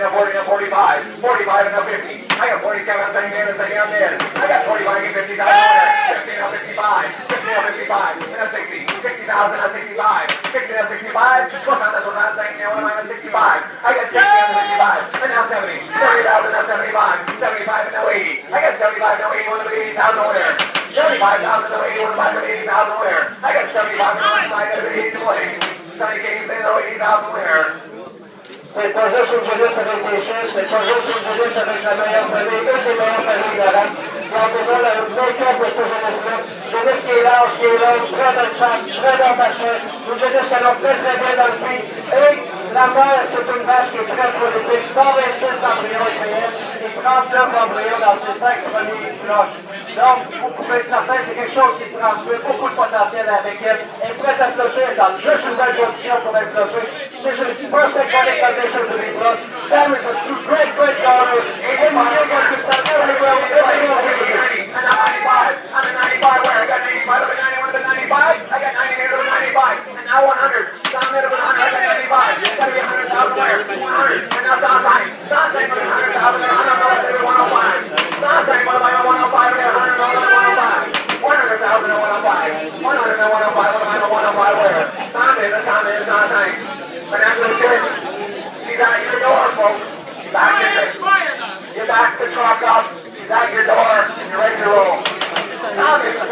now 40, now 45. 45 and now 50. I got 40 coming out second man, second out there. I got 45 and 50,000 there. 50 now 55. 50 now 55. And now 60. 60,000 now 65. 60 now 65. What's on second now? What am I at 65? I got 60 now 65. And now 70. 70,000 now 75. 75 and now 80. I got 75 now 81 and 80,000 there. 75,000 now 81 and 80,000 there. I got 75 on one side and 80 to play. 70K stay now 80,000 there. C'est pas juste une jeunesse avec des chiffres, c'est pas juste une jeunesse avec la meilleure famille, une des meilleures familles de l'Arabe. Ils ont besoin d'un vainqueur de cette jeunesse-là. Une jeunesse qui est large, qui est longue, très dans le pack, très dans le bassin. Une jeunesse qui allons très très bien dans le pays. Et la mère, c'est une vache qui est très prolifique. 126 embryons créés et 39 embryons dans ses 5 premiers cloches. Donc, vous pouvez être certain, c'est quelque chose qui se transmet, beaucoup de potentiel avec elle. Elle est prête à clocher, elle a juste une belle condition pour être clochée. C'est juste perfect body condition to be brought. That is a great daughter. And you're going to sell every well, every well. And I'm 95. I'm at 95 where? I got 95, I'm at 91, I'm at 95. I got 98, I'm at 95. And now 100. So I'm at 100, I got 95. It's got to be 100,000 where? 100. And now Sasai. Sasai for 100,000, they're 100,000, 105. Sasai, what am I on 105? They're 100,000, 105. 100,000 and 105. 100 and 105, what am I on 105 where? Sasai. Vernacular shit. She's at your door, folks. Back the you back the truck up. She's at your door, and you're ready to roll. Something. 100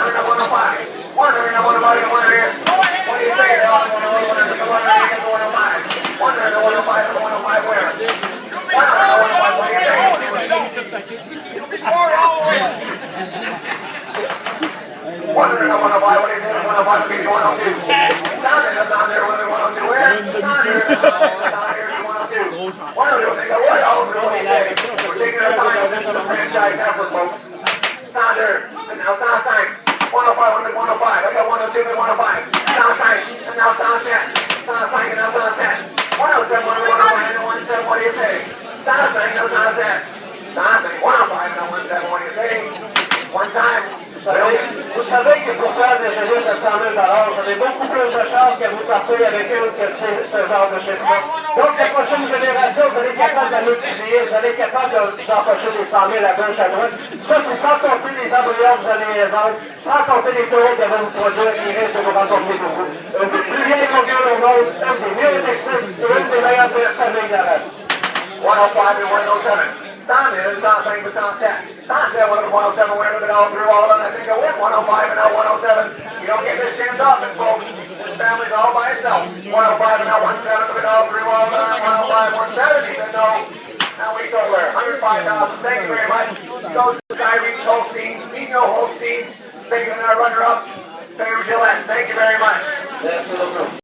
and 105. 100 and 105 here. What do you say? 100 and 105. 100 and 105 and 105 where? 100 and 105, what do you say? 100 and 105, what do you say? 105 beat 102. Sound there, 102 where? Sound here, 102. 102, they go, what? Oh, what do you say? We're taking our time, this is a franchise effort, folks. Sound there, and now sound sign. 105, 105, I got 102 and 105. Sound sign, and now sound set. Sound sign, and now sound set. 107, 105, and 107, what do you say? Sound sign, now sound set. Sound sign, 105, now 107, what do you say? One time. Vous savez que pour faire des jeunesse à 100 000 vous avez beaucoup plus de chances que vous partez avec eux que ce genre de chiffre-là. Donc, la prochaine génération, vous allez être capable de multiplier, vous allez être capable de vous empocher des 100 000 à gauche, à droite. Ça, c'est sans compter les embryons que vous allez vendre, sans compter les taureaux que vous produire qui risquent de vous remporter beaucoup. Une des plus vieilles longueurs au monde, une des mieux textiles et une des meilleures familles de la race. 105 and 107. Sound in, sound saying, but sound set. Sound set, 107, we're moving all through all of them. I think I win 105 and now 107. You don't get this chance often, folks. This family's all by itself. 105 and now 107, moving all through all of them. 105, 107. He said no. Now we sold there. 105,000. Thank you very much. Goes to Guy Reach Holstein. Nino Holstein. Thank you, our runner-up. Fair Gillette. Thank you very much. Merci beaucoup.